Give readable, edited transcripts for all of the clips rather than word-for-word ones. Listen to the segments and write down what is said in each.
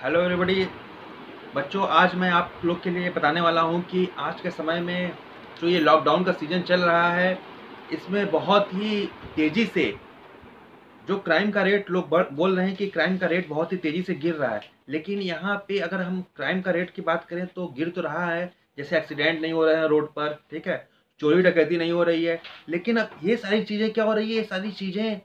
Hello everybody. बच्चों, आज मैं आप लोग के लिए बताने वाला हूं कि आज के समय में जो ये लॉकडाउन का सीज़न चल रहा है, इसमें बहुत ही तेज़ी से जो क्राइम का रेट लोग बोल रहे हैं कि क्राइम का रेट बहुत ही तेज़ी से गिर रहा है। लेकिन यहाँ पे अगर हम क्राइम का रेट की बात करें तो गिर तो रहा है, जैसे एक्सीडेंट नहीं हो रहे हैं रोड पर, ठीक है, चोरी डकैती नहीं हो रही है। लेकिन अब ये सारी चीज़ें क्या हो रही है, ये सारी चीज़ें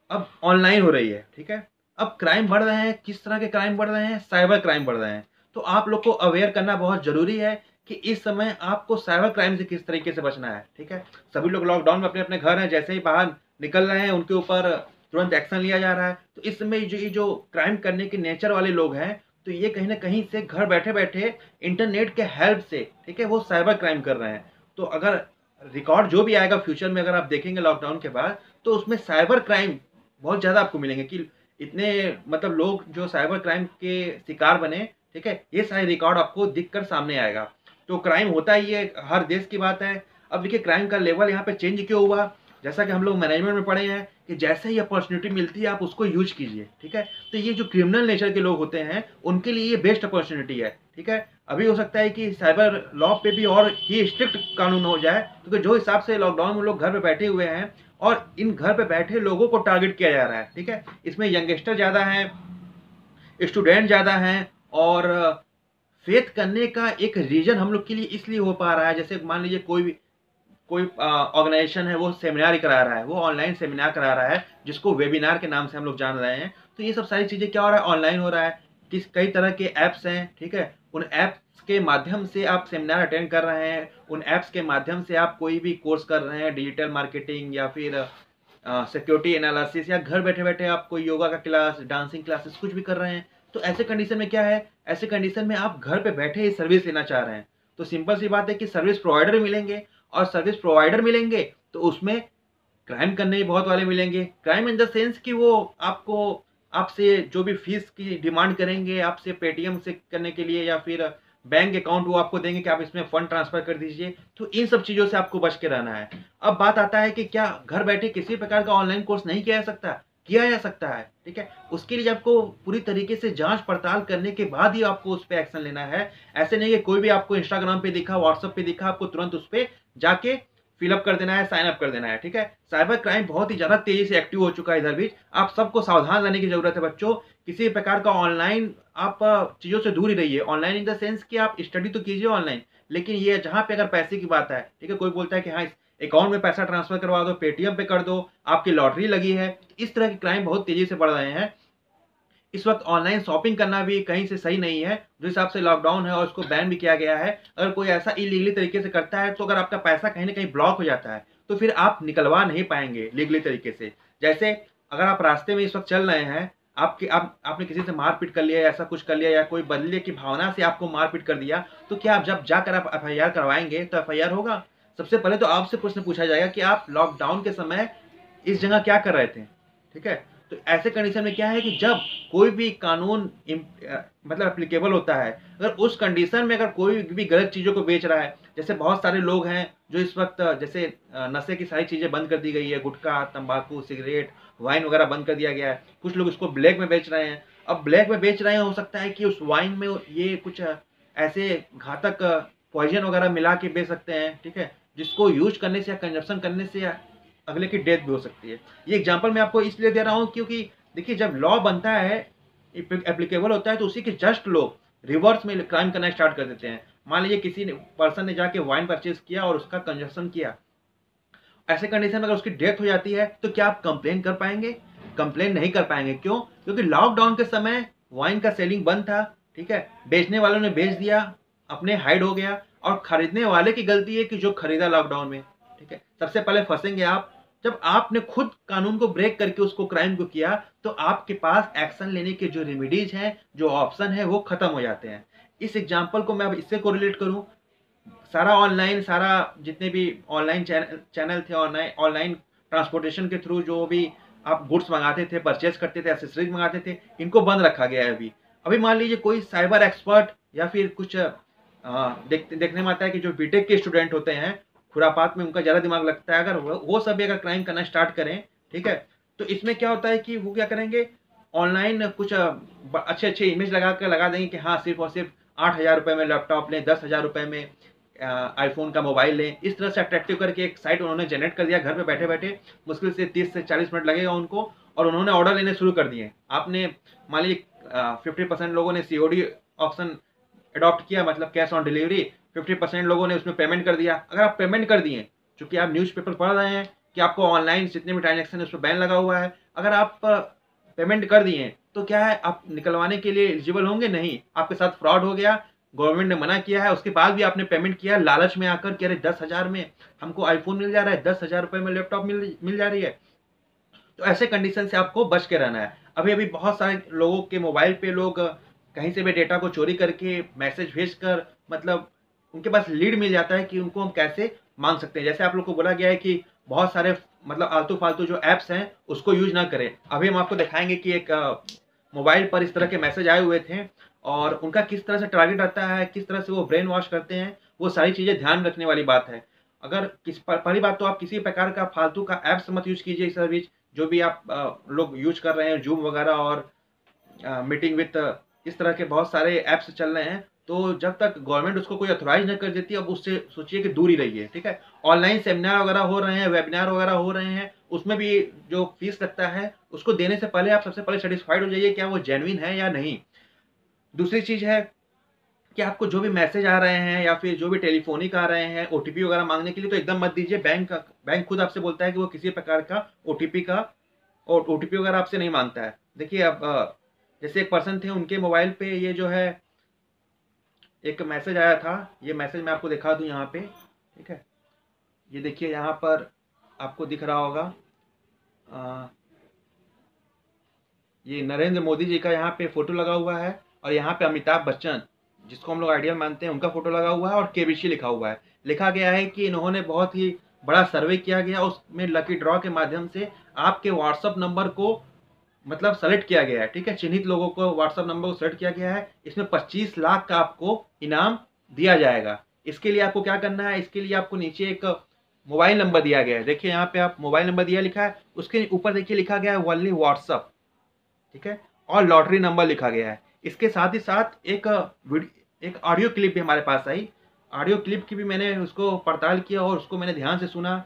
अब ऑनलाइन हो रही है, ठीक है। अब क्राइम बढ़ रहे हैं, किस तरह के क्राइम बढ़ रहे हैं? साइबर क्राइम बढ़ रहे हैं। तो आप लोग को अवेयर करना बहुत ज़रूरी है कि इस समय आपको साइबर क्राइम से किस तरीके से बचना है, ठीक है। सभी लोग लॉकडाउन में अपने-अपने घर हैं, जैसे ही बाहर निकल रहे हैं उनके ऊपर तुरंत एक्शन लिया जा रहा है। तो इस समय ये जो क्राइम करने के नेचर वाले लोग हैं, तो ये कहीं न कहीं से घर बैठे-बैठे इंटरनेट के हेल्प से, ठीक है, वो साइबर क्राइम कर रहे हैं। तो अगर रिकॉर्ड जो भी आएगा फ्यूचर में, अगर आप देखेंगे लॉकडाउन के बाद, तो उसमें साइबर क्राइम बहुत ज़्यादा आपको मिलेंगे कि इतने मतलब लोग जो साइबर क्राइम के शिकार बने, ठीक है? ये सारे रिकॉर्ड आपको दिख कर सामने आएगा। तो क्राइम होता ही है, हर देश की बात है। अब देखिए क्राइम का लेवल यहाँ पे चेंज क्यों हुआ? जैसा कि हम लोग मैनेजमेंट में पढ़े हैं कि जैसे ही अपॉर्च्युनिटी मिलती है आप उसको यूज़ कीजिए, ठीक है? तो ये जो क्रिमिनल नेचर के लोग होते हैं, उनके लिए ये बेस्ट अपॉर्च्युनिटी है, ठीक है? अभी हो सकता है कि साइबर लॉ पे भी और ही स्ट्रिक्ट कानून हो जाए, क्योंकि जो हिसाब से लॉकडाउन में लोग घर पे बैठे हुए हैं और इन घर पे बैठे लोगों को टारगेट किया जा रहा है, ठीक है। इसमें यंगस्टर ज़्यादा हैं, स्टूडेंट ज़्यादा हैं और फेथ करने का एक रीजन हम लोग के लिए इसलिए हो पा रहा है, जैसे मान लीजिए कोई ऑर्गेनाइजेशन है, वो सेमिनार करा रहा है, वो ऑनलाइन सेमिनार करा रहा है, जिसको वेबिनार के नाम से हम लोग जान रहे हैं। तो ये सब सारी चीज़ें क्या हो रहा है, ऑनलाइन हो रहा है। कई तरह के ऐप्स हैं, ठीक है। उन ऐप्स के माध्यम से आप सेमिनार अटेंड कर रहे हैं, उन ऐप्स के माध्यम से आप कोई भी कोर्स कर रहे हैं, डिजिटल मार्केटिंग या फिर सिक्योरिटी एनालिसिस, या घर बैठे बैठे आप कोई योगा का क्लास, डांसिंग क्लासेस कुछ भी कर रहे हैं। तो ऐसे कंडीशन में क्या है, ऐसे कंडीशन में आप घर पे बैठे ही सर्विस लेना चाह रहे हैं। तो सिंपल सी बात है कि सर्विस प्रोवाइडर मिलेंगे, और सर्विस प्रोवाइडर मिलेंगे तो उसमें क्राइम करने भी बहुत वाले मिलेंगे। क्राइम इन द सेंस कि वो आपको, आपसे जो भी फीस की डिमांड करेंगे, आपसे पेटीएम से करने के लिए, या फिर बैंक अकाउंट वो आपको देंगे कि आप इसमें फंड ट्रांसफर कर दीजिए। तो इन सब चीज़ों से आपको बच के रहना है। अब बात आता है कि क्या घर बैठे किसी प्रकार का ऑनलाइन कोर्स नहीं किया जा सकता? किया जा सकता है, ठीक है। उसके लिए आपको पूरी तरीके से जांच पड़ताल करने के बाद ही आपको उस पे एक्शन लेना है। ऐसे नहीं है कोई भी आपको इंस्टाग्राम पे दिखा, व्हाट्सएप पे दिखा, आपको तुरंत उस पे जाके फिलअप कर देना है, साइन अप कर देना है, ठीक है। साइबर क्राइम बहुत ही ज़्यादा तेज़ी से एक्टिव हो चुका है इधर बीच। आप सबको सावधान रहने की ज़रूरत है बच्चों। किसी प्रकार का ऑनलाइन आप चीज़ों से दूर ही रहिए। ऑनलाइन इन द सेंस कि आप स्टडी तो कीजिए ऑनलाइन, लेकिन ये जहाँ पे अगर पैसे की बात है, ठीक है, कोई बोलता है कि हाँ, इस अकाउंट में पैसा ट्रांसफर करवा दो, पेटीएम पे कर दो, आपकी लॉटरी लगी है, इस तरह के क्राइम बहुत तेज़ी से बढ़ रहे हैं। इस वक्त ऑनलाइन शॉपिंग करना भी कहीं से सही नहीं है। जिस हिसाब से लॉकडाउन है और उसको बैन भी किया गया है, अगर कोई ऐसा इलीगली तरीके से करता है, तो अगर आपका पैसा कहीं न कहीं ब्लॉक हो जाता है, तो फिर आप निकलवा नहीं पाएँगे लीगली तरीके से। जैसे अगर आप रास्ते में इस वक्त चल रहे हैं, आपने किसी से मारपीट कर लिया, या ऐसा कुछ कर लिया, या कोई बदले की भावना से आपको मारपीट कर दिया, तो क्या आप जब जाकर आप एफआईआर करवाएँगे, तो एफआईआर होगा? सबसे पहले तो आपसे प्रश्न पूछा जाएगा कि आप लॉकडाउन के समय इस जगह क्या कर रहे थे? ठीक है? तो ऐसे कंडीशन में क्या है कि जब कोई भी कानून मतलब एप्लीकेबल होता है, अगर उस कंडीशन में अगर कोई भी गलत चीज़ों को बेच रहा है, जैसे बहुत सारे लोग हैं जो इस वक़्त जैसे नशे की सारी चीज़ें बंद कर दी गई है, गुटखा, तम्बाकू, सिगरेट, वाइन वगैरह बंद कर दिया गया है। कुछ लोग इसको ब्लैक में बेच रहे हैं। अब ब्लैक में बेच रहे हैं, हो सकता है कि उस वाइन में ये कुछ ऐसे घातक पॉइज़न वगैरह मिला के बेच सकते हैं, ठीक है? जिसको यूज़ करने से या कंज़म्पशन करने से अगले की डेथ भी हो सकती है। ये एग्जांपल मैं आपको इसलिए दे रहा हूँ क्योंकि देखिए जब लॉ बनता है, एप्लीकेबल होता है, तो उसी के जस्ट लोग रिवर्स में क्राइम करना स्टार्ट कर देते हैं। मान लीजिए किसी ने पर्सन ने जाके वाइन परचेज़ किया और उसका कंजम्पशन किया। ऐसे कंडीशन में अगर उसकी डेथ हो जाती है, तो क्या आप कंप्लेन कर पाएँगे? कंप्लेन नहीं कर पाएँगे, क्यों? क्योंकि लॉकडाउन के समय वाइन का सेलिंग बंद था, ठीक है? बेचने वालों ने बेच दिया, अपने हाइड हो गया, और खरीदने वाले की गलती है कि जो खरीदा लॉकडाउन में, ठीक है? सबसे पहले फँसेंगे आप। जब आपने खुद कानून को ब्रेक करके उसको क्राइम को किया, तो आपके पास एक्शन लेने के जो रेमेडीज़ हैं, जो ऑप्शन हैं, वो खत्म हो जाते हैं। इस एग्ज़ाम्पल को मैं अब इससे कोरिलेट करूँ, सारा ऑनलाइन, सारा जितने भी ऑनलाइन चैनल थे, ऑनलाइन ऑनलाइन ट्रांसपोर्टेशन के थ्रू जो भी आप गुड्स मंगाते थे, परचेज करते थे, एसेसरीज मंगाते थे, इनको बंद रखा गया है अभी। अभी मान लीजिए कोई साइबर एक्सपर्ट या फिर कुछ देखने में आता है कि जो बीटेक के स्टूडेंट होते हैं, खुरापात में उनका ज़्यादा दिमाग लगता है, अगर वो सब भी अगर क्राइम करना स्टार्ट करें, ठीक है, तो इसमें क्या होता है कि वो क्या करेंगे, ऑनलाइन कुछ अच्छे अच्छे इमेज लगा देंगे कि हाँ सिर्फ और सिर्फ 8,000 रुपये में लैपटॉप लें, 10,000 रुपये में आईफोन का मोबाइल लें। इस तरह से अट्रैक्टिव करके एक साइट उन्होंने जनरेट कर दिया घर पे बैठे बैठे। मुश्किल से 30 से 40 मिनट लगेगा उनको, और उन्होंने ऑर्डर लेने शुरू कर दिए। आपने मान लीजिए 50% लोगों ने COD ऑप्शन अडॉप्ट किया, मतलब कैश ऑन डिलीवरी। 50% लोगों ने उसमें पेमेंट कर दिया। अगर आप पेमेंट कर दिए, चूंकि आप न्यूज़पेपर पढ़ रहे हैं कि आपको ऑनलाइन जितने भी ट्रांजेक्शन है उस पर बैन लगा हुआ है, अगर आप पेमेंट कर दिए तो क्या है, आप निकलवाने के लिए एलिजिबल होंगे? नहीं। आपके साथ फ्रॉड हो गया, गवर्नमेंट ने मना किया है, उसके बाद भी आपने पेमेंट किया लालच में आकर कि अरे 10,000 में हमको आईफोन मिल जा रहा है, 10,000 रुपये में लैपटॉप मिल जा रही है। तो ऐसे कंडीशन से आपको बच के रहना है। अभी अभी बहुत सारे लोगों के मोबाइल पे लोग कहीं से भी डेटा को चोरी करके मैसेज भेजकर, मतलब उनके पास लीड मिल जाता है कि उनको हम कैसे मांग सकते हैं। जैसे आप लोग को बोला गया है कि बहुत सारे मतलब आलतू फालतू जो ऐप्स हैं उसको यूज ना करें। अभी हम आपको दिखाएंगे कि एक मोबाइल पर इस तरह के मैसेज आए हुए थे, और उनका किस तरह से टारगेट रहता है, किस तरह से वो ब्रेन वॉश करते हैं, वो सारी चीज़ें ध्यान रखने वाली बात है। अगर पहली बात तो आप किसी प्रकार का फालतू का ऐप्स मत यूज कीजिए इस बीच। जो भी आप लोग यूज कर रहे हैं, जूम वगैरह और मीटिंग विथ इस तरह के बहुत सारे ऐप्स चल रहे हैं, तो जब तक गवर्नमेंट उसको कोई अथोराइज नहीं कर देती, अब उससे सोचिए कि दूर ही रहिए, ठीक है। ऑनलाइन सेमिनार वगैरह हो रहे हैं, वेबिनार वगैरह हो रहे हैं, उसमें भी जो फीस लगता है उसको देने से पहले आप सबसे पहले सेटिस्फाइड हो जाइए क्या वो जेन्युइन है या नहीं। दूसरी चीज़ है कि आपको जो भी मैसेज आ रहे हैं या फिर जो भी टेलीफोनिक आ रहे हैं OTP वगैरह मांगने के लिए, तो एकदम मत दीजिए। बैंक खुद आपसे बोलता है कि वो किसी प्रकार का OTP वगैरह आपसे नहीं मांगता है। देखिए अब जैसे एक पर्सन थे, उनके मोबाइल पे ये जो है एक मैसेज आया था। ये मैसेज मैं आपको दिखा दूं यहाँ पे, ठीक है। ये देखिए यहाँ पर आपको दिख रहा होगा, ये नरेंद्र मोदी जी का यहाँ पे फोटो लगा हुआ है, और यहाँ पे अमिताभ बच्चन जिसको हम लोग आइडियल मानते हैं उनका फोटो लगा हुआ है, और KBC लिखा हुआ है। लिखा गया है कि इन्होंने बहुत ही बड़ा सर्वे किया गया, उसमें लकी ड्रॉ के माध्यम से आपके व्हाट्सअप नंबर को मतलब सेलेक्ट किया गया है, ठीक है। चिन्हित लोगों को व्हाट्सअप नंबर को सेलेक्ट किया गया है। इसमें 25 लाख का आपको इनाम दिया जाएगा। इसके लिए आपको क्या करना है, इसके लिए आपको नीचे एक मोबाइल नंबर दिया गया है। देखिए यहाँ पे आप मोबाइल नंबर दिया लिखा है, उसके ऊपर देखिए लिखा गया है ओनली व्हाट्सअप, ठीक है, और लॉटरी नंबर लिखा गया है। इसके साथ ही साथ एक ऑडियो क्लिप भी हमारे पास आई। ऑडियो क्लिप की भी मैंने उसको पड़ताल किया और उसको मैंने ध्यान से सुना,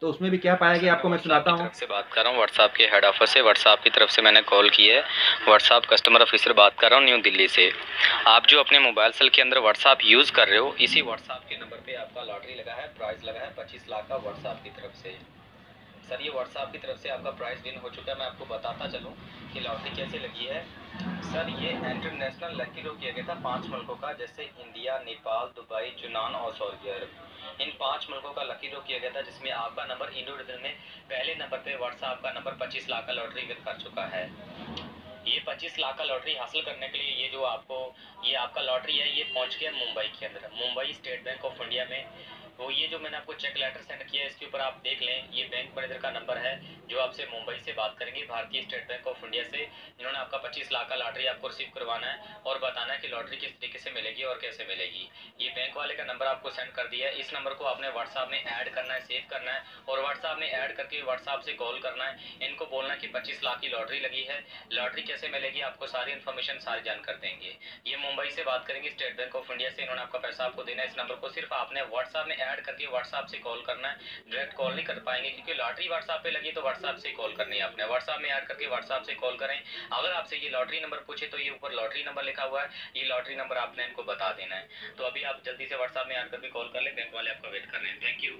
तो उसमें भी क्या पाया गया आपको मैं सुनाता हूँ। से बात कर रहा हूँ व्हाट्सएप के हेड ऑफिस से। व्हाट्सएप की तरफ से मैंने कॉल की है। व्हाट्सएप कस्टमर ऑफिसर बात कर रहा हूँ न्यू दिल्ली से। आप जो अपने मोबाइल सेल के अंदर व्हाट्सएप यूज़ कर रहे हो, इसी व्हाट्सएप के नंबर पे आपका लॉटरी लगा है, प्राइस लगा है 25 लाख का व्हाट्सएप की तरफ से। सर ये व्हाट्सएप की तरफ से आपका प्राइस विन हो चुका है। मैं आपको बताता चलूँ कि लॉटरी कैसे लगी है। सर ये इंटरनेशनल लकी ड्रॉ किया गया था 5 मुल्कों का, जैसे इंडिया, नेपाल, दुबई, यूनान और सऊदी अरब। इन 5 मुल्कों का लकी ड्रॉ किया गया था, जिसमें आपका नंबर इंडिविजुअल में पहले नंबर पे व्हाट्सएप का नंबर 25 लाख का लॉटरी विन कर चुका है। ये 25 लाख का लॉटरी हासिल करने के लिए ये आपका लॉटरी है, ये पहुंच गया मुंबई के अंदर, Mumbai state bank of India में। तो ये जो मैंने आपको चेक लेटर सेंड किया है, इसके ऊपर आप देख लें, ये बैंक मैनेजर का नंबर है जो आपसे मुंबई से बात करेंगे, भारतीय स्टेट बैंक ऑफ इंडिया से। इन्होंने आपका 25 लाख का लॉटरी आपको रिसीव करवाना है और बताना है कि लॉटरी किस तरीके से मिलेगी और कैसे मिलेगी। ये बैंक वाले का नंबर आपको सेंड कर दिया है। इस नंबर को आपने व्हाट्सएप में ऐड करना है, सेव करना है, और व्हाट्सएप में ऐड करके व्हाट्सएप से कॉल करना है। इनको बोलना है कि 25 लाख की लॉटरी लगी है, लॉटरी कैसे मिलेगी, आपको सारी इन्फॉर्मेशन सारी जानकर देंगे। ये मुंबई से बात करेंगे, स्टेट बैंक ऑफ इंडिया से। इन्होंने आपका पैसा आपको देना है। इस नंबर को सिर्फ आपने व्हाट्सएप में ऐड करके व्हाट्सएप से कॉल करना है। डायरेक्ट कॉल नहीं कर पाएंगे क्योंकि लॉटरी व्हाट्सएप पे लगी, तो व्हाट्सएप से कॉल करनी है आपने। व्हाट्सएप में ऐड करके व्हाट्सएप से कॉल करें। अगर आपसे ये लॉटरी नंबर पूछे तो ये ऊपर लॉटरी नंबर लिखा हुआ है, ये लॉटरी नंबर आपने इनको बता देना है। तो अभी आप जल्दी से व्हाट्सएप में ऐड करके कॉल कर लें, बैंक वाले आपका वेट कर रहे हैं। Thank you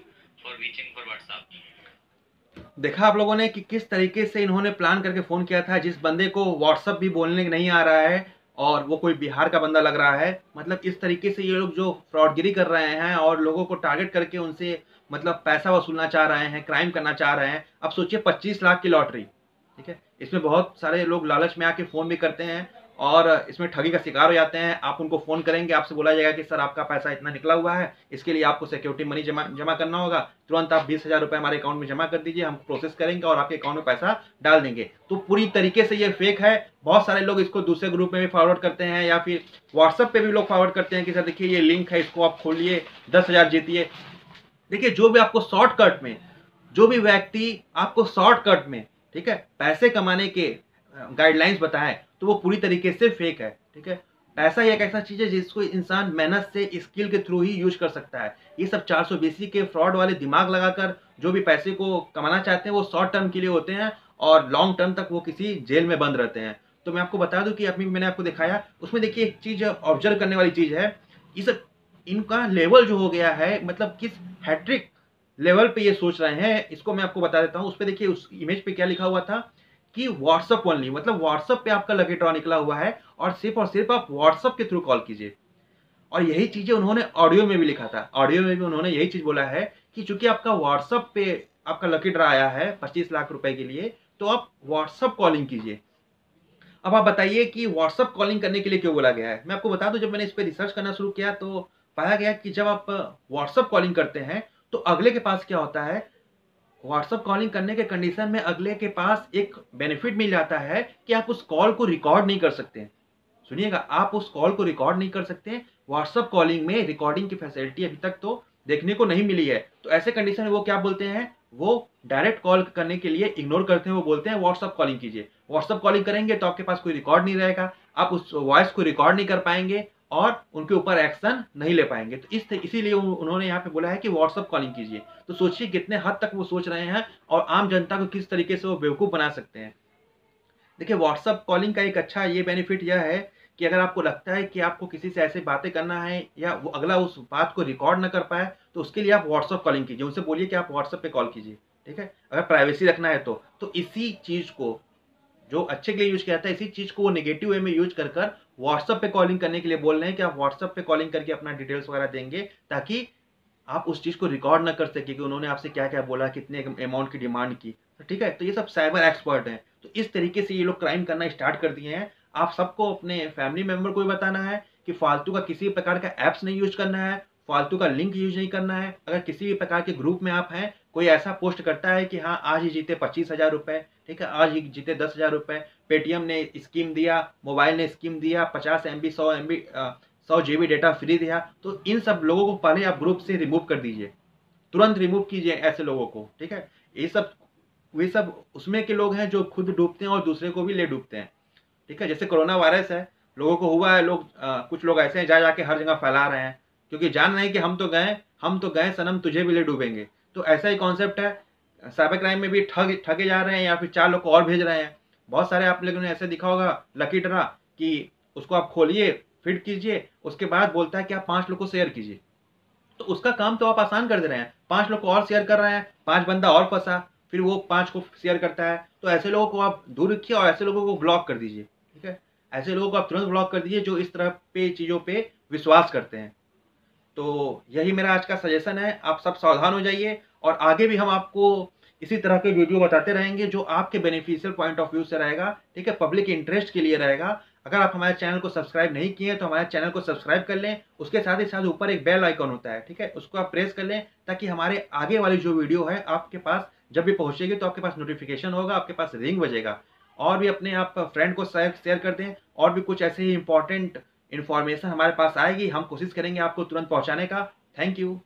for reaching for WhatsApp. देखा आप लोगों ने कि किस तरीके से इन्होंने प्लान करके फ़ोन किया था। जिस बंदे को व्हाट्सअप भी बोलने नहीं आ रहा है और वो कोई बिहार का बंदा लग रहा है, मतलब इस तरीके से ये लोग जो फ्रॉडगिरी कर रहे हैं और लोगों को टारगेट करके उनसे मतलब पैसा वसूलना चाह रहे हैं, क्राइम करना चाह रहे हैं। अब सोचिए 25 लाख की लॉटरी, ठीक है, इसमें बहुत सारे लोग लालच में आके फ़ोन भी करते हैं और इसमें ठगी का शिकार हो जाते हैं। आप उनको फ़ोन करेंगे, आपसे बोला जाएगा कि सर आपका पैसा इतना निकला हुआ है, इसके लिए आपको सिक्योरिटी मनी जमा करना होगा, तुरंत आप 20,000 रुपये हमारे अकाउंट में जमा कर दीजिए, हम प्रोसेस करेंगे और आपके अकाउंट में पैसा डाल देंगे। तो पूरी तरीके से ये फेक है। बहुत सारे लोग इसको दूसरे ग्रुप में भी फॉरवर्ड करते हैं या फिर व्हाट्सएप पे भी लोग फॉरवर्ड करते हैं कि सर देखिए ये लिंक है, इसको आप खोलिए, 10,000 जीतिए। देखिए जो भी आपको शॉर्टकट में, जो भी व्यक्ति आपको शॉर्टकट में, ठीक है, पैसे कमाने के गाइडलाइंस बताएं तो वो पूरी तरीके से फेक है। ठीक है, पैसा एक ऐसा चीज़ है जिसको इंसान मेहनत से स्किल के थ्रू ही यूज कर सकता है। ये सब 420 के फ्रॉड वाले दिमाग लगाकर जो भी पैसे को कमाना चाहते हैं वो शॉर्ट टर्म के लिए होते हैं और लॉन्ग टर्म तक वो किसी जेल में बंद रहते हैं। तो मैं आपको बता दूं कि अभी मैंने आपको दिखाया, उसमें देखिए एक चीज़ ऑब्जर्व करने वाली चीज़ है, ये सब इनका लेवल जो हो गया है, मतलब किस हैट्रिक लेवल पे ये सोच रहे हैं, इसको मैं आपको बता देता हूँ। उस पे देखिए, उस इमेज पे क्या लिखा हुआ था कि व्हाट्सअप ओनली, मतलब व्हाट्सअप पे आपका लकी ड्रॉ निकला हुआ है और सिर्फ आप व्हाट्सअप के थ्रू कॉल कीजिए। और यही चीजें उन्होंने ऑडियो में भी लिखा था, ऑडियो में भी उन्होंने यही चीज बोला है कि चूंकि आपका व्हाट्सअप पे आपका लकी ड्रॉ आया है 25 लाख रुपए के लिए, तो आप व्हाट्सअप कॉलिंग कीजिए। अब आप बताइए कि व्हाट्सअप कॉलिंग करने के लिए क्यों बोला गया है। मैं आपको बता दूं, जब मैंने इस पर रिसर्च करना शुरू किया तो पाया गया कि जब आप व्हाट्सअप कॉलिंग करते हैं तो अगले के पास क्या होता है, व्हाट्सअप कॉलिंग करने के कंडीशन में अगले के पास एक बेनिफिट मिल जाता है कि आप उस कॉल को रिकॉर्ड नहीं कर सकते। सुनिएगा, आप उस कॉल को रिकॉर्ड नहीं कर सकते। व्हाट्सअप कॉलिंग में रिकॉर्डिंग की फैसिलिटी अभी तक तो देखने को नहीं मिली है। तो ऐसे कंडीशन में वो क्या बोलते हैं, वो डायरेक्ट कॉल करने के लिए इग्नोर करते हैं, वो बोलते हैं व्हाट्सअप कॉलिंग कीजिए। व्हाट्सअप कॉलिंग करेंगे तो आपके पास कोई रिकॉर्ड नहीं रहेगा, आप उस वॉइस को रिकॉर्ड नहीं कर पाएंगे और उनके ऊपर एक्शन नहीं ले पाएंगे। तो इसीलिए उन्होंने यहाँ पे बोला है कि व्हाट्सअप कॉलिंग कीजिए। तो सोचिए कितने हद तक वो सोच रहे हैं और आम जनता को किस तरीके से वो बेवकूफ़ बना सकते हैं। देखिए, व्हाट्सअप कॉलिंग का एक अच्छा ये बेनिफिट यह है कि अगर आपको लगता है कि आपको किसी से ऐसे बातें करना है या वो अगला उस बात को रिकॉर्ड ना कर पाए, तो उसके लिए आप व्हाट्सअप कॉलिंग कीजिए, उनसे बोलिए कि आप व्हाट्सअप पे कॉल कीजिए। ठीक है, अगर प्राइवेसी रखना है तो इसी चीज़ को जो अच्छे के लिए यूज किया जाता है, इसी चीज़ को वो नेगेटिव वे में यूज कर व्हाट्सअप पे कॉलिंग करने के लिए बोल रहे हैं कि आप व्हाट्सअप पे कॉलिंग करके अपना डिटेल्स वगैरह देंगे, ताकि आप उस चीज़ को रिकॉर्ड ना कर सके कि उन्होंने आपसे क्या क्या बोला, कितने अमाउंट की डिमांड की। तो ठीक है, तो ये सब साइबर एक्सपर्ट हैं। तो इस तरीके से ये लोग क्राइम करना स्टार्ट कर दिए हैं। आप सबको अपने फैमिली मेंबर को भी बताना है कि फालतू का किसी भी प्रकार का ऐप्स नहीं यूज करना है, फालतू का लिंक यूज नहीं करना है। अगर किसी भी प्रकार के ग्रुप में आप हैं, कोई ऐसा पोस्ट करता है कि हाँ आज ही जीते 25,000 रुपए, ठीक है, आज ही जीते 10,000 रुपए, पेटीएम ने स्कीम दिया, मोबाइल ने स्कीम दिया, 50 MB 100 MB 100 GB data free दिया, तो इन सब लोगों को पहले आप ग्रुप से रिमूव कर दीजिए, तुरंत रिमूव कीजिए ऐसे लोगों को। ठीक है, ये सब वे सब उसमें के लोग हैं जो खुद डूबते हैं और दूसरे को भी ले डूबते हैं। ठीक है, जैसे कोरोना वायरस है, लोगों को हुआ है, कुछ लोग ऐसे हैं जा जाके हर जगह फैला रहे हैं, क्योंकि जान रहे हैं कि हम तो गए सनम, तुझे भी ले डूबेंगे। तो ऐसा ही कॉन्सेप्ट है, साइबर क्राइम में भी ठगे जा रहे हैं या फिर 4 लोग को और भेज रहे हैं। बहुत सारे आप लोगों ने ऐसे दिखा होगा लकी ड्रा कि उसको आप खोलिए, फिट कीजिए, उसके बाद बोलता है कि आप 5 लोग को शेयर कीजिए। तो उसका काम तो आप आसान कर दे रहे हैं, 5 लोग को और शेयर कर रहे हैं, 5 बंदा और फंसा, फिर वो 5 को शेयर करता है। तो ऐसे लोगों को आप दूर रखिए और ऐसे लोगों को ब्लॉक कर दीजिए। ठीक है, ऐसे लोगों को आप तुरंत ब्लॉक कर दीजिए जो इस तरह पे चीज़ों पे विश्वास करते हैं। तो यही मेरा आज का सजेशन है, आप सब सावधान हो जाइए और आगे भी हम आपको इसी तरह के वीडियो बताते रहेंगे जो आपके बेनिफिशियल पॉइंट ऑफ व्यू से रहेगा। ठीक है, पब्लिक इंटरेस्ट के लिए रहेगा। अगर आप हमारे चैनल को सब्सक्राइब नहीं किए हैं तो हमारे चैनल को सब्सक्राइब कर लें, उसके साथ ही साथ ऊपर एक बेल आइकन होता है, ठीक है, उसको आप प्रेस कर लें ताकि हमारे आगे वाली जो वीडियो है आपके पास जब भी पहुंचेगी तो आपके पास नोटिफिकेशन होगा, आपके पास रिंग बजेगा। और भी अपने आप फ्रेंड को शेयर कर दें, और भी कुछ ऐसे ही इंपॉर्टेंट इन्फॉर्मेशन हमारे पास आएगी, हम कोशिश करेंगे आपको तुरंत पहुंचाने का। Thank you.